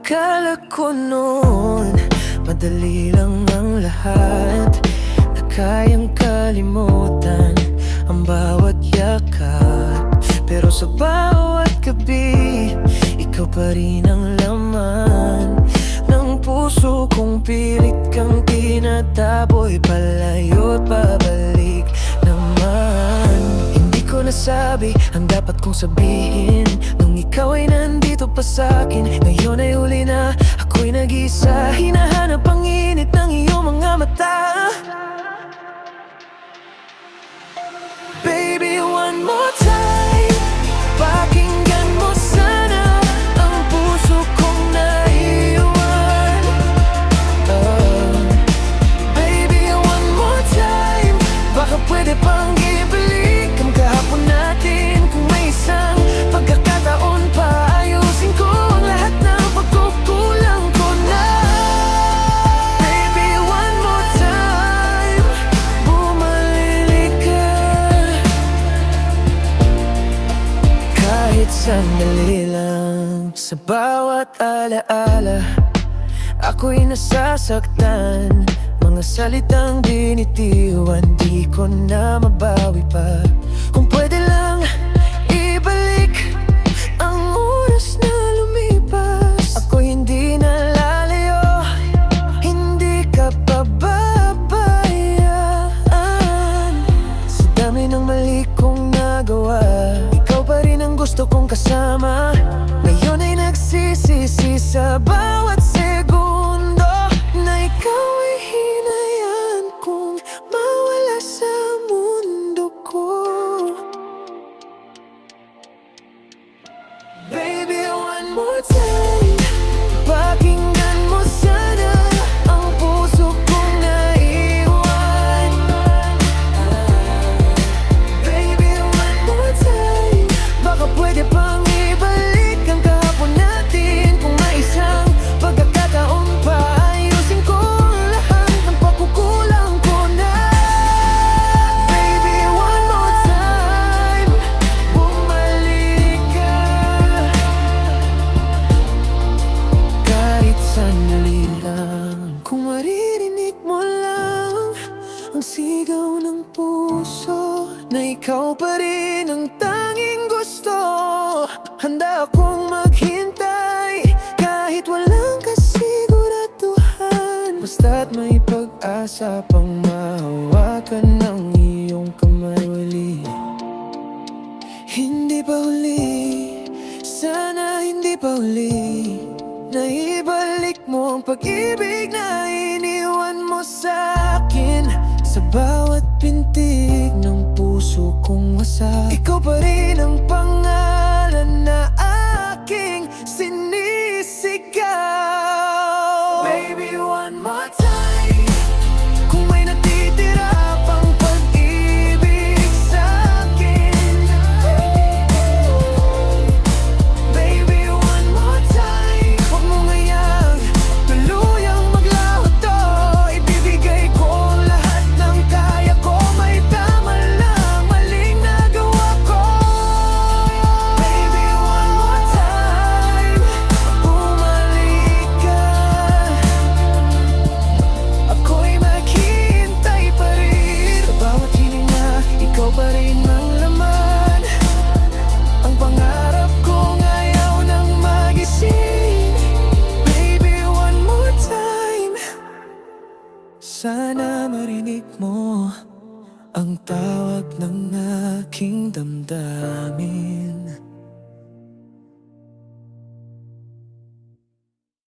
Akala ko noon madali lang ang lahat, na kayang kalimutan ang bawat yakat. Pero sa bawat gabi, ikaw pa rin ang laman ng puso kong pilit kang tinataboy. Palayo't pabalik naman. Hindi ko nasabi ang dapat kong sabihin nung ikaw ay nandito pa sa'kin. Ngayon ay huli na, ako'y nag-isa, hinahanap ang init ng iyong mga mata. Baby, one more time, pakinggan mo sana ang puso kong naiwan. Baby, one more time, baka pwede pang ibalik ang kahapon natin. Kung may isang pagkakataon pa, ayusin ko ang lahat ng pagkukulang ko na. Baby, one more time, bumalik ka. Kahit sandali lang, sa bawat alaala, ako'y nasasaktan. Mga salitang binitiwan, di ko na mabawi pa. Kung pwede lang, ibalik ang oras na lumipas. Ako'y hindi na lalayo, hindi ka pababayaan. Sa dami ng mali kong nagawa, ikaw pa rin ang gusto kong kasama. Ngayon ay nagsisisi sa bawat segundo na ikaw ay hinayaan kong mawala sa mundo ko. Baby, one more time, pakinggan mo sana ang puso kong naiwan. Baby, one more time, baka pwede pang ibalik ang kahapon natin. Kung may isang pagkakataon pa, ayusin ko ang lahat ng pagkukulang ko na. Baby, one more time, bumalik ka. Kahit sandali lang, kung maririnig mo lang ang sigaw ng puso, na ikaw pa rin ang tanging gusto. Handa akong maghintay kahit walang kasiguraduhan, basta't may pag-asa pang mahawakan ng iyong kamay uli. Hindi pa huli, sana hindi pa huli, na ibalik mo ang pag-ibig na iniwan mo sa'kin. Sa bawat pintig ng puso kong wasak, ikaw pa rin ang pangalan na aking sinisigaw. Baby, one more time, kung may natitira pang pag-ibig sa'kin. Baby, one more time, huwag mo ngayang tuluyang maglaho to. Ibibigay ko ang lahat ng kaya ko, may tama lang maling nagawa ko. Baby, one more time, bumalik ka. Ako'y maghihintay pa rin, sa bawat hininga, ikaw pa rin ang laman. Ang pangarap kong ayaw nang magising. Baby, one more time, sana marinig mo ang tawag ng aking damdamin.